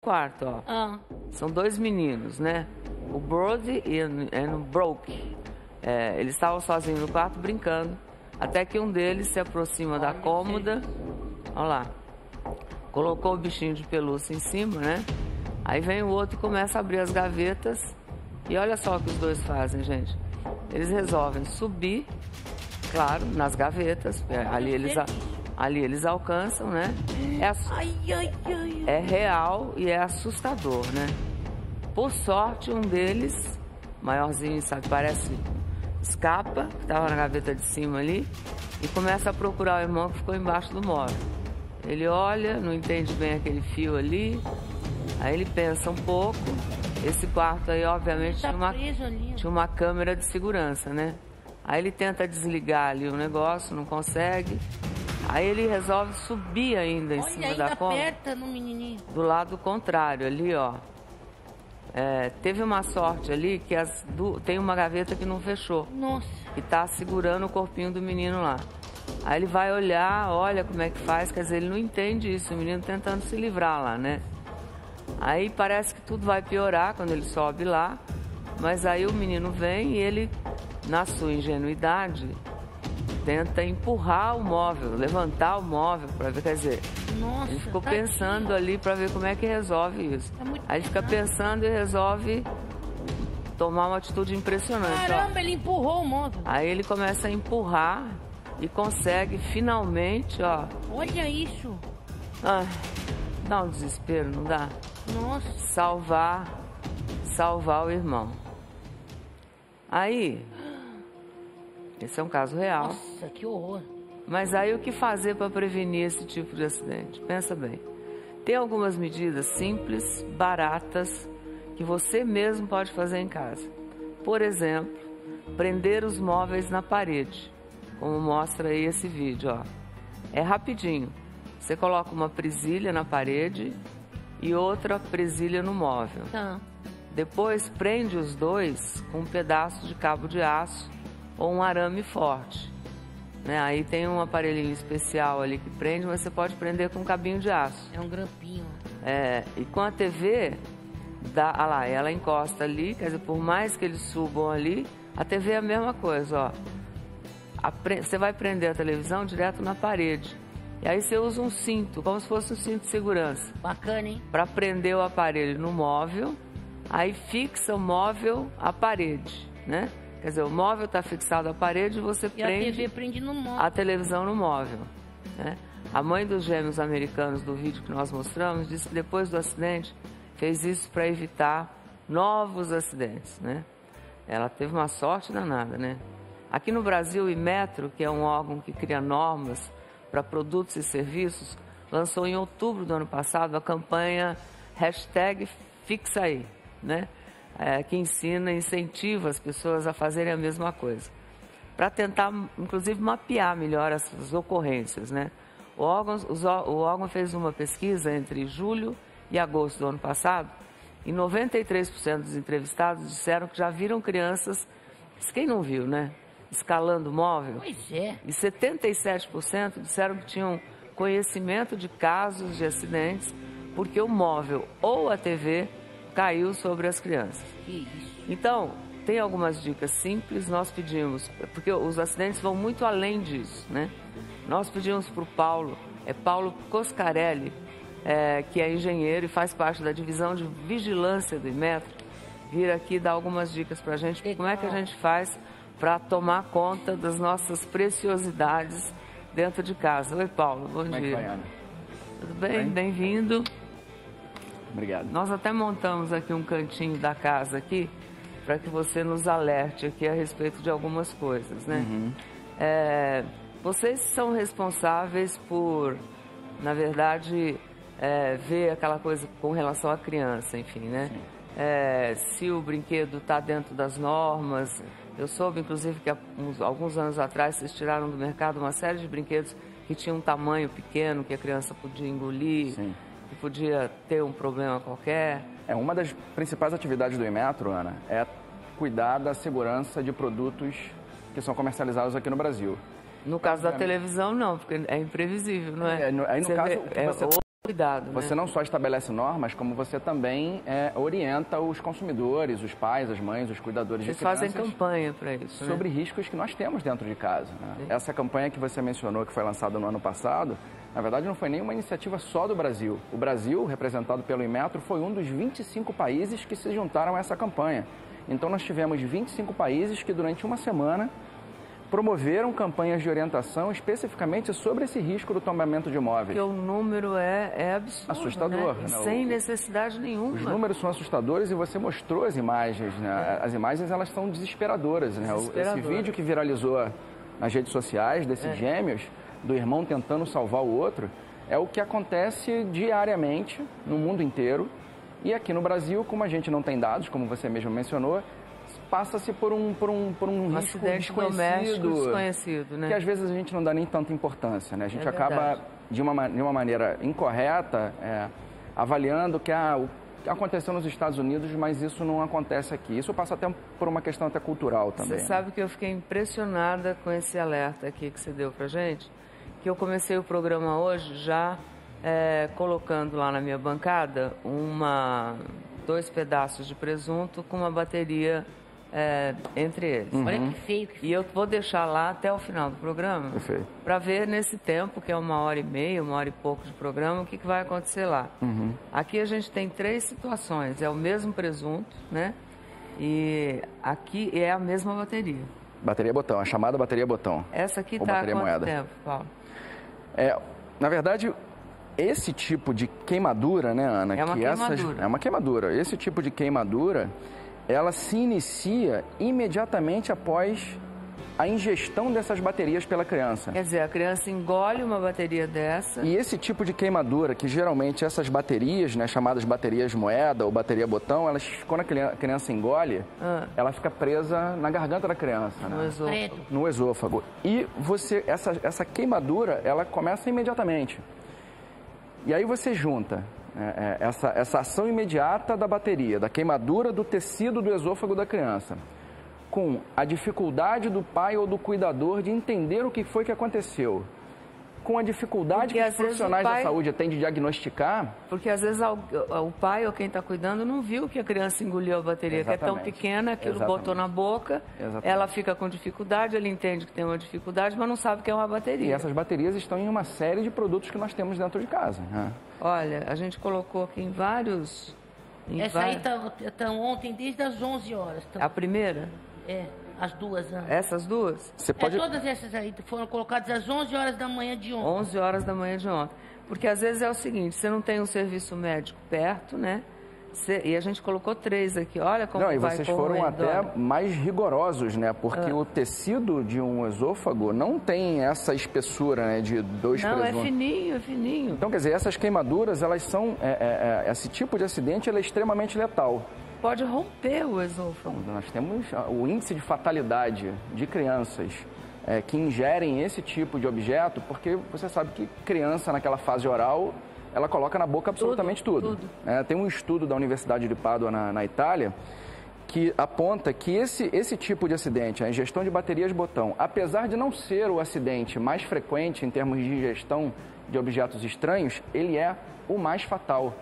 quarto, ó. Ah. São dois meninos, né? O Brody e o Brooke. Eles estavam sozinhos no quarto brincando. Até que um deles se aproxima da cômoda. Olha lá. Colocou o bichinho de pelúcia em cima, né? Aí vem o outro e começa a abrir as gavetas. E olha só o que os dois fazem, gente. Eles resolvem subir, claro, nas gavetas. Ali eles alcançam, né? É real e é assustador, né? Por sorte, um deles, maiorzinho, sabe, parece, escapa, que estava na gaveta de cima ali, e começa a procurar o irmão que ficou embaixo do móvel. Ele olha, não entende bem aquele fio ali, aí ele pensa um pouco. Esse quarto aí, obviamente, tinha uma câmera de segurança, né? Aí ele tenta desligar ali o negócio, não consegue. Aí ele resolve subir ainda em cima da cômoda. Aperta no menininho. Do lado contrário, ali, ó. Teve uma sorte ali que tem uma gaveta que não fechou. Nossa. E tá segurando o corpinho do menino lá. Aí ele vai olhar, olha como é que faz, quer dizer, ele não entende isso, o menino tentando se livrar lá, né? Aí parece que tudo vai piorar quando ele sobe lá, mas aí o menino vem e ele, na sua ingenuidade, tenta empurrar o móvel, levantar o móvel para ver, quer dizer, nossa, ele ficou pensando ali para ver como é que resolve isso. Aí ele fica pensando e resolve tomar uma atitude impressionante. Caramba, ele empurrou o móvel. Aí ele começa a empurrar e consegue finalmente, ó. Olha isso. Dá um desespero, não dá? Nossa. Salvar o irmão. Aí, esse é um caso real. Nossa, que horror. Mas aí o que fazer para prevenir esse tipo de acidente? Pensa bem. Tem algumas medidas simples, baratas, que você mesmo pode fazer em casa. Por exemplo, prender os móveis na parede, como mostra aí esse vídeo, ó. É rapidinho. Você coloca uma presilha na parede e outra presilha no móvel. Tá. Depois prende os dois com um pedaço de cabo de aço ou um arame forte. Né? Aí tem um aparelhinho especial ali que prende, mas você pode prender com um cabinho de aço. É um grampinho. E com a TV, olha lá, ela encosta ali, quer dizer, por mais que eles subam ali, a TV é a mesma coisa, ó. Você vai prender a televisão direto na parede. E aí você usa um cinto, como se fosse um cinto de segurança. Bacana, hein? Para prender o aparelho no móvel, aí fixa o móvel à parede, né? Quer dizer, o móvel está fixado à parede e você prende a TV prende no móvel. A televisão no móvel, né? A mãe dos gêmeos americanos do vídeo que nós mostramos disse que depois do acidente fez isso para evitar novos acidentes, né? Ela teve uma sorte danada, né? Aqui no Brasil, o Inmetro, que é um órgão que cria normas para produtos e serviços, lançou em outubro do ano passado a campanha #FixAí, né? Que incentiva as pessoas a fazerem a mesma coisa, para tentar, inclusive, mapear melhor as ocorrências, né? O órgão fez uma pesquisa entre julho e agosto do ano passado e 93% dos entrevistados disseram que já viram crianças, quem não viu, né? Escalando móvel. Pois é. E 77% disseram que tinham conhecimento de casos de acidentes porque o móvel ou a TV caiu sobre as crianças. Que isso. Então, tem algumas dicas simples, nós pedimos, porque os acidentes vão muito além disso, né? Nós pedimos para o Paulo Coscarelli, que é engenheiro e faz parte da divisão de vigilância do Inmetro, vir aqui e dar algumas dicas para a gente, como é que a gente faz para tomar conta das nossas preciosidades dentro de casa. Oi, Paulo, bom dia. Como é que vai, Ana? Tudo bem? Bem-vindo. Obrigado. Nós até montamos aqui um cantinho da casa aqui, para que você nos alerte aqui a respeito de algumas coisas, né? Uhum. Vocês são responsáveis por, na verdade, ver aquela coisa com relação à criança, enfim, né? Se o brinquedo está dentro das normas. Eu soube, inclusive, que alguns anos atrás vocês tiraram do mercado uma série de brinquedos que tinham um tamanho pequeno, que a criança podia engolir, Sim. que podia ter um problema qualquer. Uma das principais atividades do Inmetro, Ana, é cuidar da segurança de produtos que são comercializados aqui no Brasil. No caso da televisão, não, porque é imprevisível, não é? Aí, no caso, cuidado, Você não só estabelece normas, como você também orienta os consumidores, os pais, as mães, os cuidadores Vocês de crianças. fazem campanha para isso, né? Sobre riscos que nós temos dentro de casa. Né? Essa campanha que você mencionou, que foi lançada no ano passado, na verdade não foi nenhuma iniciativa só do Brasil. O Brasil, representado pelo Inmetro, foi um dos 25 países que se juntaram a essa campanha. Então nós tivemos 25 países que durante uma semana promoveram campanhas de orientação especificamente sobre esse risco do tombamento de imóveis. Porque o número é absurdo, assustador, né? né? Sem necessidade nenhuma. Os números são assustadores e você mostrou as imagens, né? As imagens, elas são desesperadoras, né? Esse vídeo que viralizou nas redes sociais desses gêmeos, do irmão tentando salvar o outro, é o que acontece diariamente no mundo inteiro. E aqui no Brasil, como a gente não tem dados, como você mesmo mencionou, passa-se por um risco desconhecido, né? Que às vezes a gente não dá nem tanta importância, né? A gente acaba, de uma maneira incorreta, avaliando que aconteceu nos Estados Unidos, mas isso não acontece aqui. Isso passa até por uma questão até cultural também. Você sabe que eu fiquei impressionada com esse alerta aqui que você deu pra gente, que eu comecei o programa hoje já colocando lá na minha bancada 2 pedaços de presunto com uma bateria entre eles. Olha que feio. E eu vou deixar lá até o final do programa para ver nesse tempo, que é 1h30, 1h e pouco de programa, o que vai acontecer lá. Aqui a gente tem 3 situações. É o mesmo presunto, né? E aqui é a mesma bateria. Bateria botão, a chamada bateria botão. Essa aqui está há quanto tempo, Paulo? Na verdade, esse tipo de queimadura, né, Ana? É uma queimadura. É uma queimadura. Esse tipo de queimadura, ela se inicia imediatamente após a ingestão dessas baterias pela criança. Quer dizer, a criança engole uma bateria dessa. E esse tipo de queimadura, que geralmente essas baterias, né, chamadas baterias moeda ou bateria botão, elas, quando a criança engole, ela fica presa na garganta da criança, no esôfago. No esôfago. E essa queimadura, ela começa imediatamente. E aí você junta essa ação imediata da bateria, da queimadura do tecido do esôfago da criança, com a dificuldade do pai ou do cuidador de entender o que foi que aconteceu, com a dificuldade que os profissionais da saúde têm de diagnosticar. Porque às vezes o pai ou quem está cuidando não viu que a criança engoliu a bateria, que é tão pequena, aquilo botou na boca, ela fica com dificuldade, ele entende que tem uma dificuldade, mas não sabe que é uma bateria. E essas baterias estão em uma série de produtos que nós temos dentro de casa. Né? Olha, a gente colocou aqui em vários... Essa aí tá ontem desde as 11 horas. A primeira? As duas. Essas duas? Você pode... todas essas aí foram colocadas às 11 horas da manhã de ontem. 11 horas da manhã de ontem. Porque às vezes é o seguinte, você não tem um serviço médico perto, né? E a gente colocou 3 aqui, olha como vai correndo. E vocês foram até mais rigorosos, né? Porque o tecido de um esôfago não tem essa espessura, né? De 2 presuntos. Não, é fininho. Então, quer dizer, essas queimaduras, elas são... esse tipo de acidente, ele é extremamente letal. Pode romper o esôfago. Nós temos o índice de fatalidade de crianças que ingerem esse tipo de objeto, porque você sabe que criança naquela fase oral, ela coloca na boca absolutamente tudo. Tem um estudo da Universidade de Pádua, na Itália, que aponta que esse tipo de acidente, a ingestão de baterias botão, apesar de não ser o acidente mais frequente em termos de ingestão de objetos estranhos, ele é o mais fatal.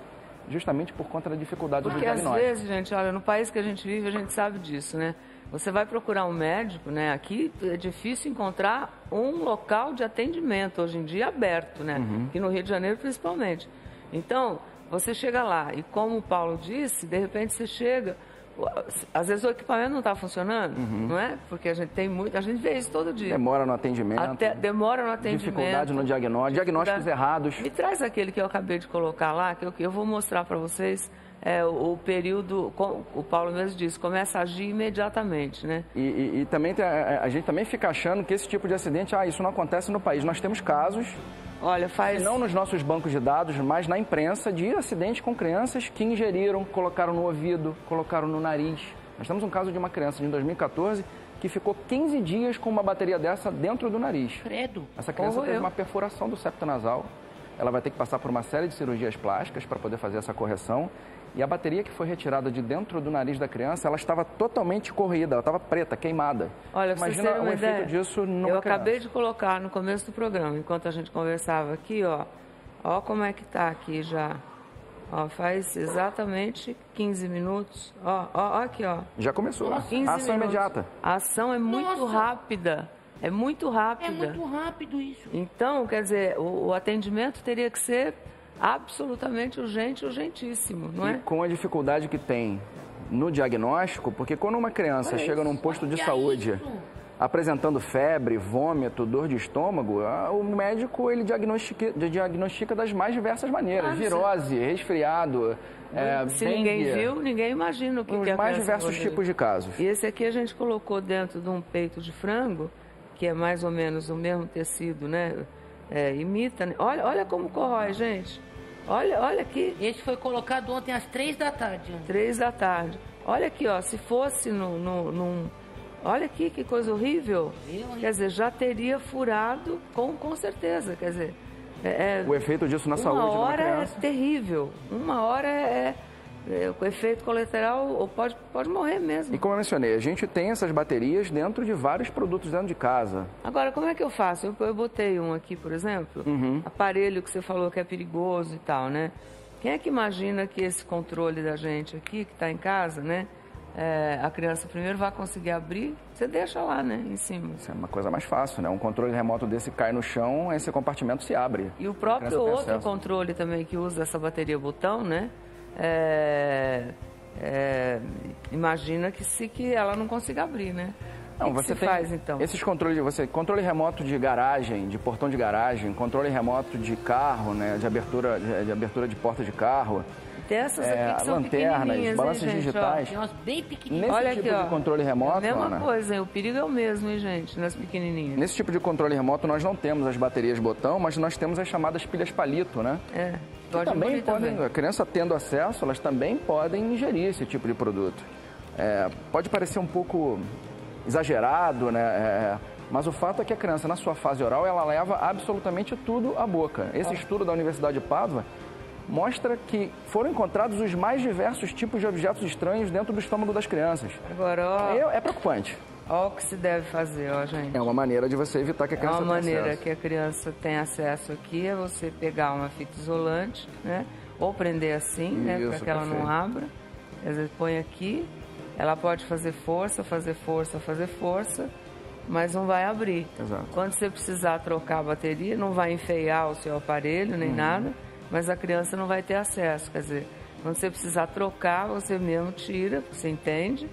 Justamente por conta da dificuldade do diagnóstico. Porque às vezes, gente, olha, no país que a gente vive, a gente sabe disso, né? Você vai procurar um médico, né? Aqui é difícil encontrar um local de atendimento, hoje em dia, aberto, né? Aqui no Rio de Janeiro, principalmente. Então, você chega lá e, como o Paulo disse, de repente você chega... Às vezes o equipamento não está funcionando, não é? Porque a gente vê isso todo dia. Demora no atendimento. Demora no atendimento. Dificuldade no diagnóstico, diagnósticos errados. Me traz aquele que eu acabei de colocar lá, que eu vou mostrar para vocês o período, o Paulo mesmo disse, começa a agir imediatamente, né? E também a gente também fica achando que esse tipo de acidente, isso não acontece no país. Nós temos casos... Olha, não nos nossos bancos de dados, mas na imprensa, de acidentes com crianças que ingeriram, colocaram no ouvido, colocaram no nariz. Nós temos um caso de uma criança de 2014 que ficou 15 dias com uma bateria dessa dentro do nariz. Credo. Essa criança teve uma perfuração do septo nasal. Ela vai ter que passar por uma série de cirurgias plásticas para poder fazer essa correção. E a bateria que foi retirada de dentro do nariz da criança, ela estava totalmente corroída, ela estava preta, queimada. Olha, imagina o efeito disso numa criança. Eu acabei de colocar no começo do programa, enquanto a gente conversava aqui, Ó como é que tá aqui já. Ó, faz exatamente 15 minutos. Ó, aqui, ó. Já começou. 15 Ação minutos. imediata. A ação é muito rápida. É muito rápida. É muito rápido isso. Então, quer dizer, o atendimento teria que ser absolutamente urgente, urgentíssimo, não E é? com a dificuldade que tem no diagnóstico, porque quando uma criança chega num posto de saúde apresentando febre, vômito, dor de estômago, o médico ele diagnostica das mais diversas maneiras. Virose, resfriado, Se dengue, ninguém viu, ninguém imagina o que os que a mais criança diversos pode ver. tipos de casos. E esse aqui a gente colocou dentro de um peito de frango, que é mais ou menos o mesmo tecido, né? Imita, né? Olha como corrói, gente. Olha aqui. Esse foi colocado ontem às 3 da tarde. 3 da tarde. Olha aqui, ó. Se fosse num... Olha aqui, que coisa horrível. Quer dizer, já teria furado com certeza. Quer dizer, O efeito disso na saúde de uma uma hora criança. é terrível. Uma hora o efeito colateral ou pode morrer mesmo. E como eu mencionei, a gente tem essas baterias dentro de vários produtos dentro de casa. Agora, como é que eu faço? Eu botei um aqui, por exemplo, aparelho que você falou que é perigoso e tal, né? Quem é que imagina que esse controle da gente aqui, que está em casa, né? A criança primeiro vai conseguir abrir, você deixa lá, né, em cima. Isso é uma coisa mais fácil, né? Um controle remoto desse cai no chão, esse compartimento se abre. E o próprio A criança tem outro acesso. controle também que usa essa bateria botão, né? Imagina que ela não consiga abrir, né? Não, O que você se tem faz então? esses controles, controle remoto de garagem, de portão de garagem, controle remoto de carro, né, de abertura de porta de carro, Tem essas aqui que são lanternas, pequenininhas, balanças hein, gente? digitais. Tem umas bem pequenininhas. Nesse Olha tipo aqui, de ó. controle remoto, É a mesma Ana, coisa, hein? O perigo é o mesmo, hein, gente, nas pequenininhas. nesse tipo de controle remoto nós não temos as baterias botão, mas nós temos as chamadas pilhas palito, né? Que Pode também morrer podem, também. a criança tendo acesso, elas também podem ingerir esse tipo de produto. Pode parecer um pouco exagerado, né? Mas o fato é que a criança, na sua fase oral, ela leva absolutamente tudo à boca. Esse estudo da Universidade de Pádua mostra que foram encontrados os mais diversos tipos de objetos estranhos dentro do estômago das crianças. Agora, ó, É preocupante. ó o que se deve fazer, ó, gente. É uma maneira de você evitar que a criança Uma tenha maneira acesso. que a criança tem acesso aqui é você pegar uma fita isolante, né? Ou prender assim, né? Para Isso, que ela não perfeito. abra. Às vezes põe aqui, ela pode fazer força, mas não vai abrir. Exato. Quando você precisar trocar a bateria, não vai enfeiar o seu aparelho nem nada, mas a criança não vai ter acesso. Quer dizer, quando você precisar trocar, você mesmo tira, você entende,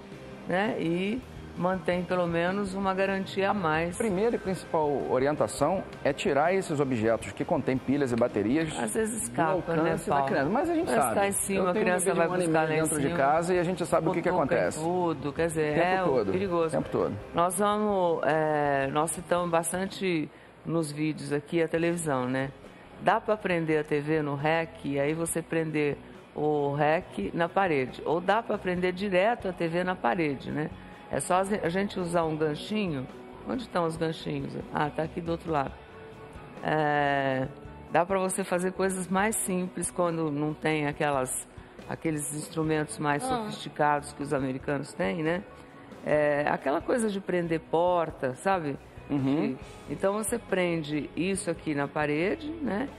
né? E mantém pelo menos uma garantia a mais. A primeira e principal orientação é tirar esses objetos que contêm pilhas e baterias Às vezes do escapa, né, alcance da Paulo? criança. Mas a gente Mas sabe. tá em cima, Eu a tenho um criança bebê de vai 1 ano e buscar meio lá em dentro de cima. casa e a gente sabe o que Cutuca em acontece. tudo, quer dizer, Tempo todo, perigoso. tempo todo. Nós citamos bastante nos vídeos aqui a televisão, né? Dá para prender a TV no REC e aí você prender o REC na parede. Ou dá para prender direto a TV na parede, né? É só a gente usar um ganchinho. Onde estão os ganchinhos? Ah, tá aqui do outro lado. Dá para você fazer coisas mais simples quando não tem aqueles instrumentos mais sofisticados que os americanos têm, né? Aquela coisa de prender porta, sabe? Então você prende isso aqui na parede, né?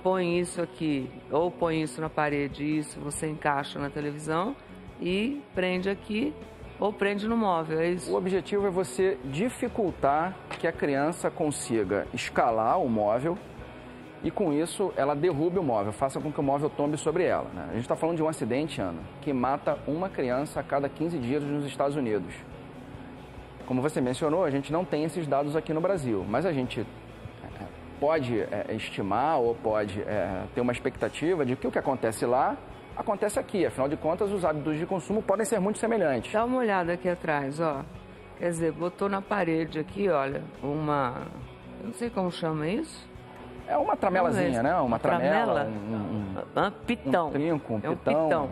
Põe isso aqui, ou põe isso na parede, isso você encaixa na televisão e prende aqui ou prende no móvel, é isso? O objetivo é você dificultar que a criança consiga escalar o móvel e, com isso, ela derrube o móvel, faça com que o móvel tombe sobre ela, né? A gente está falando de um acidente, Ana, que mata uma criança a cada 15 dias nos Estados Unidos. Como você mencionou, a gente não tem esses dados aqui no Brasil, mas a gente pode estimar ou pode ter uma expectativa de que o que acontece lá acontece aqui. Afinal de contas, os hábitos de consumo podem ser muito semelhantes. Dá uma olhada aqui atrás, ó. Quer dizer, botou na parede aqui, olha, eu não sei como chama isso. É uma tramelazinha, né? Uma tramela. Pitão. Um trinco, um é um pitão. pitão.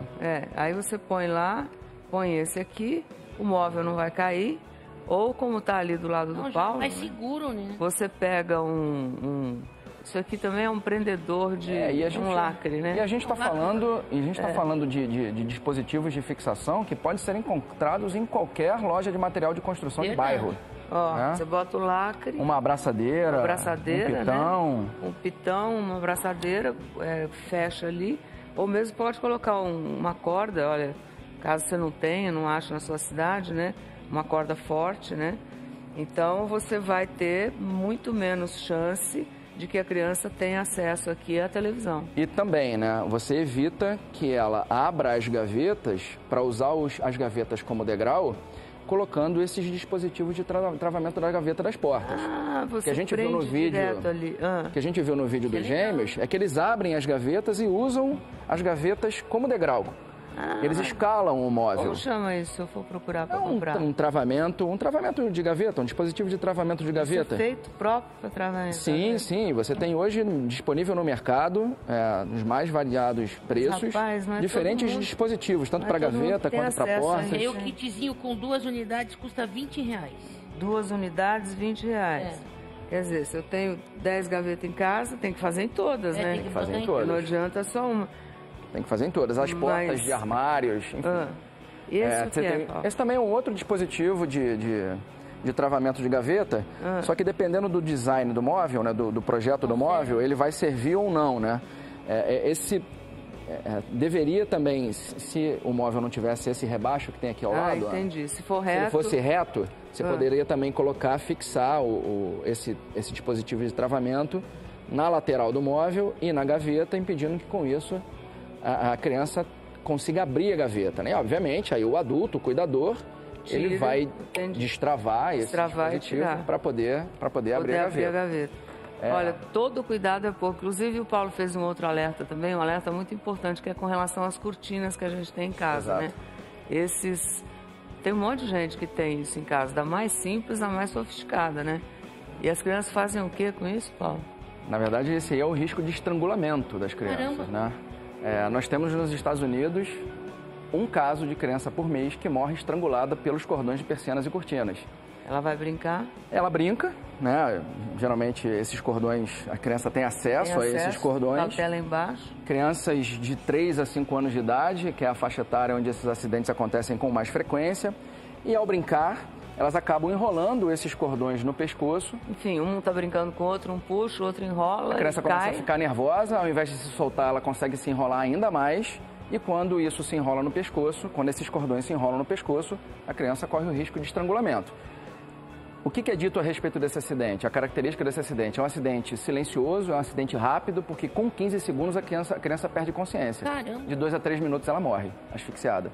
Aí você põe lá, põe esse aqui, o móvel não vai cair. Ou como está ali do lado do Paulo, mais seguro, né? você pega isso aqui também é um prendedor de um lacre, né? E a gente está falando de dispositivos de fixação que podem ser encontrados em qualquer loja de material de construção de bairro. Ó, né? você bota o lacre. Uma abraçadeira, um pitão. Né? Um pitão, uma abraçadeira, fecha ali. Ou mesmo pode colocar uma corda, olha, caso você não tenha, não ache na sua cidade, né? Uma corda forte, né? Então você vai ter muito menos chance de que a criança tenha acesso aqui à televisão. E também, né, você evita que ela abra as gavetas para usar as gavetas como degrau, colocando esses dispositivos de travamento da gaveta das portas. Ah, você que a gente viu no vídeo, ali. que a gente viu no vídeo dos gêmeos, é que eles abrem as gavetas e usam as gavetas como degrau. Eles escalam o móvel. Como chama isso, se eu for procurar para comprar? Um travamento de gaveta, um dispositivo de travamento de gaveta. Isso é feito próprio para travamento? Sim, sim. Você tem hoje disponível no mercado, nos mais variados preços, Rapaz, diferentes dispositivos, tanto para gaveta quanto para portas. Meu kitzinho com 2 unidades custa R$20. 2 unidades, R$20. Quer dizer, se eu tenho 10 gavetas em casa, tem que fazer em todas, né? Tem que fazer em todas. Não adianta só uma. Tem que fazer em todas. As portas de armários, enfim. Esse também é um outro dispositivo de travamento de gaveta, só que dependendo do design do móvel, né, do projeto do móvel, ele vai servir ou não, né? Deveria também, se o móvel não tivesse esse rebaixo que tem aqui ao lado... entendi. Se for reto... Se ele fosse reto, você poderia também fixar esse dispositivo de travamento na lateral do móvel e na gaveta, impedindo que com isso a criança consiga abrir a gaveta, né? Obviamente, aí o adulto, o cuidador, ele vai destravar esse dispositivo para poder abrir a gaveta. Olha, todo cuidado é pouco. Inclusive, o Paulo fez um outro alerta também, um alerta muito importante, que é com relação às cortinas que a gente tem em casa, né? Tem um monte de gente que tem isso em casa, da mais simples à mais sofisticada, né? E as crianças fazem o quê com isso, Paulo? Na verdade, esse aí é o risco de estrangulamento das crianças, né? Nós temos nos Estados Unidos um caso de criança por mês que morre estrangulada pelos cordões de persianas e cortinas. Ela vai brincar? Ela brinca, né? Geralmente esses cordões, a criança tem acesso a esses cordões. Cautela embaixo. Crianças de 3 a 5 anos de idade, que é a faixa etária onde esses acidentes acontecem com mais frequência. E ao brincar, elas acabam enrolando esses cordões no pescoço. Enfim, um está brincando com o outro, um puxa, o outro enrola. A criança começa a ficar nervosa, ao invés de se soltar, ela consegue se enrolar ainda mais. E quando isso se enrola no pescoço, quando esses cordões se enrolam no pescoço, a criança corre o risco de estrangulamento. O que é dito a respeito desse acidente? A característica desse acidente é um acidente silencioso, é um acidente rápido, porque com 15 segundos a criança perde consciência. Caramba. De 2 a 3 minutos ela morre, asfixiada.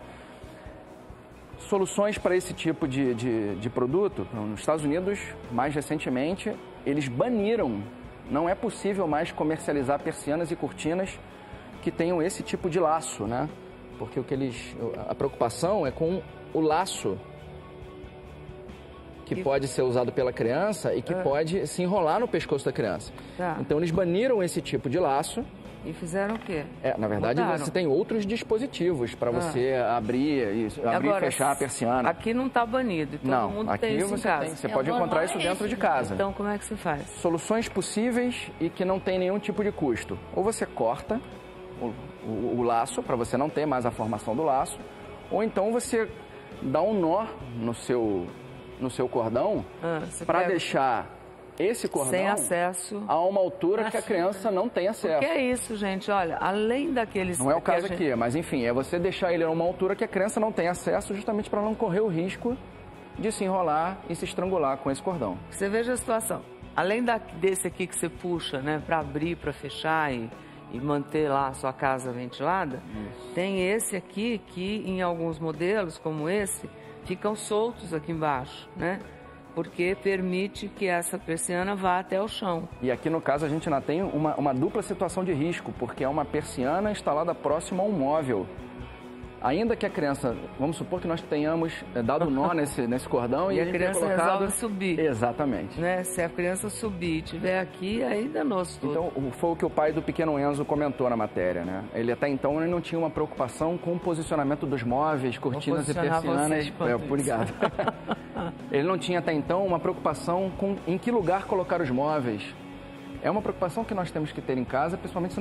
Soluções para esse tipo de produto, nos Estados Unidos, mais recentemente, eles baniram. Não é possível mais comercializar persianas e cortinas que tenham esse tipo de laço, né? Porque a preocupação é com o laço que pode ser usado pela criança e que pode se enrolar no pescoço da criança. Então, eles baniram esse tipo de laço. E fizeram o quê? Na verdade, você tem outros dispositivos para você abrir e fechar a persiana. Aqui não está banido, todo mundo tem isso em casa. Você pode encontrar isso dentro de casa. Então, como é que se faz? Soluções possíveis e que não tem nenhum tipo de custo. Ou você corta o laço, para você não ter mais a formação do laço, ou então você dá um nó no seu cordão para deixar esse cordão sem acesso a uma altura que a criança não tem acesso. O que é isso, gente? Olha, além daqueles... Não é o caso aqui, mas enfim, é você deixar ele a uma altura que a criança não tem acesso, justamente para não correr o risco de se enrolar e se estrangular com esse cordão. Você veja a situação. Além desse aqui que você puxa, né, para abrir, para fechar e manter lá a sua casa ventilada, tem esse aqui que em alguns modelos, como esse, ficam soltos aqui embaixo, né? Porque permite que essa persiana vá até o chão. E aqui no caso a gente ainda tem uma dupla situação de risco, porque é uma persiana instalada próxima a um móvel. Ainda que a criança, vamos supor que nós tenhamos dado nó nesse cordão e a criança resolve subir. Exatamente. Né? Se a criança subir e estiver aqui, aí danou-se tudo. Então, foi o que o pai do pequeno Enzo comentou na matéria, né? Ele até então não tinha uma preocupação com o posicionamento dos móveis, cortinas e persianas. Obrigado. Ele não tinha até então uma preocupação em que lugar colocar os móveis. É uma preocupação que nós temos que ter em casa, principalmente se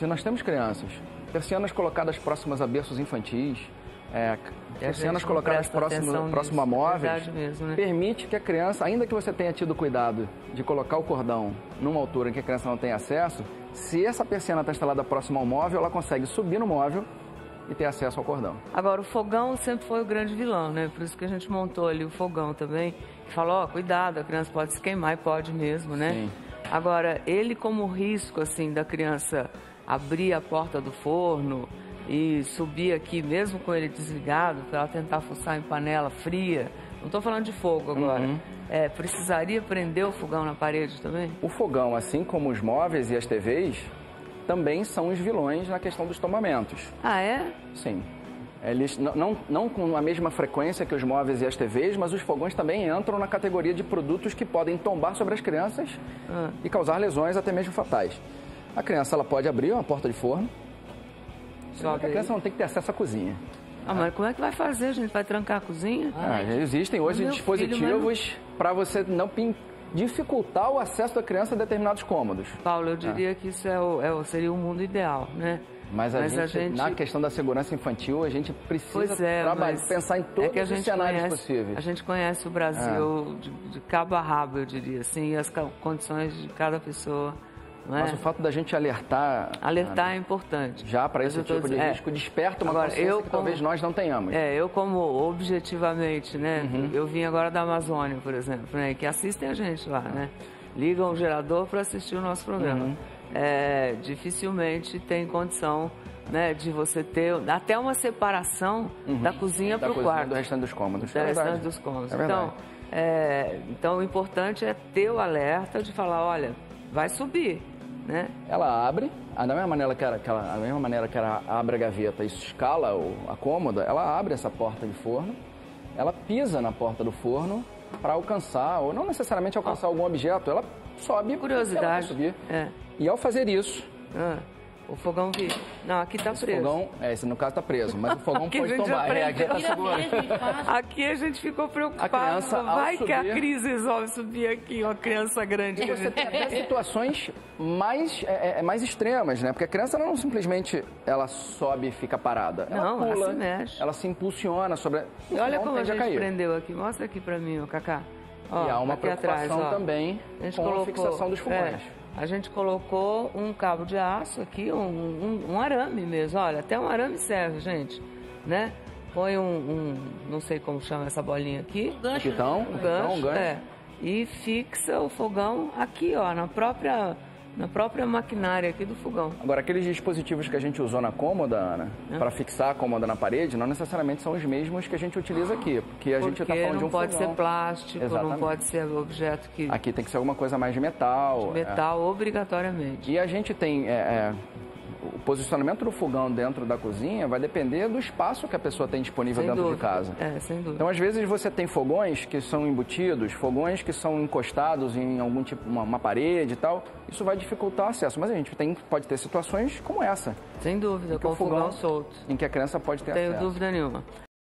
nós temos crianças. Persianas colocadas próximas a berços infantis, Persianas colocadas próximo a móveis, mesmo, né? permite que a criança, ainda que você tenha tido cuidado de colocar o cordão numa altura em que a criança não tem acesso, se essa persiana está instalada próximo ao móvel, ela consegue subir no móvel e ter acesso ao cordão. Agora, o fogão sempre foi o grande vilão, né? Por isso que a gente montou ali o fogão também. E falou, ó, cuidado, a criança pode se queimar e pode mesmo, né? Sim. Agora, ele como risco, assim, da criança abrir a porta do forno e subir aqui, mesmo com ele desligado, para ela tentar fuçar em panela fria. Não estou falando de fogo agora. Precisaria prender o fogão na parede também? O fogão, assim como os móveis e as TVs, também são os vilões na questão dos tombamentos. Ah, é? Sim. Eles não com a mesma frequência que os móveis e as TVs, mas os fogões também entram na categoria de produtos que podem tombar sobre as crianças e causar lesões até mesmo fatais. A criança ela pode abrir uma porta de forno, só que a criança não tem que ter acesso à cozinha. Ah, mas como é que vai fazer, gente? Vai trancar a cozinha? Existem hoje dispositivos para você não dificultar o acesso da criança a determinados cômodos. Paulo, eu diria que isso seria o mundo ideal, né? Mas a gente, na questão da segurança infantil, a gente precisa pensar em todos os cenários possíveis. A gente conhece o Brasil de cabo a rabo, eu diria, assim, e as condições de cada pessoa. Mas o fato da gente alertar... Alertar é importante. Já para esse tipo de risco, desperta uma consciência que talvez nós não tenhamos. Eu como objetivamente, né? Eu vim agora da Amazônia, por exemplo, né? Que assistem a gente lá, né? Ligam o gerador para assistir o nosso programa. Dificilmente tem condição, né, de você ter até uma separação da cozinha para o quarto. Do restante dos cômodos. Do restante dos cômodos. Então, o importante é ter o alerta de falar, olha, vai subir. Né? Ela abre, da mesma maneira que ela abre a gaveta e escala a cômoda, ela abre essa porta de forno, ela pisa na porta do forno para alcançar, ou não necessariamente alcançar algum objeto, ela sobe. Curiosidade. Subir. E ao fazer isso... O fogão que... Não, aqui está preso. O fogão, esse no caso está preso, mas o fogão pode tombar. Aqui a gente ficou preocupado. A criança, vai que a Cris resolve subir aqui, uma criança grande. E você tem até situações mais extremas, né? Porque a criança não simplesmente ela sobe e fica parada. Ela pula, ela se mexe. Ela se impulsiona sobre... E olha como a gente prendeu aqui. Mostra aqui para mim, Cacá. E há uma preocupação também com a fixação dos fogões. A gente colocou um cabo de aço aqui, um arame mesmo. Olha, até um arame serve, gente, né? Põe não sei como chama essa bolinha aqui. Um gancho. Um gancho. E fixa o fogão aqui, ó, na própria maquinária aqui do fogão. Agora, aqueles dispositivos que a gente usou na cômoda, Ana, para fixar a cômoda na parede, não necessariamente são os mesmos que a gente utiliza aqui, porque a gente está falando de um fogão. Não pode ser plástico, não pode ser objeto que... Aqui tem que ser alguma coisa mais de metal. De metal, obrigatoriamente. E a gente tem... o posicionamento do fogão dentro da cozinha vai depender do espaço que a pessoa tem disponível dentro de casa. Sem dúvida. Então, às vezes, você tem fogões que são embutidos, fogões que são encostados em algum tipo, uma parede e tal. Isso vai dificultar o acesso. Mas a gente pode ter situações como essa. Sem dúvida, com o fogão solto. Em que a criança pode ter acesso. Não tenho dúvida nenhuma.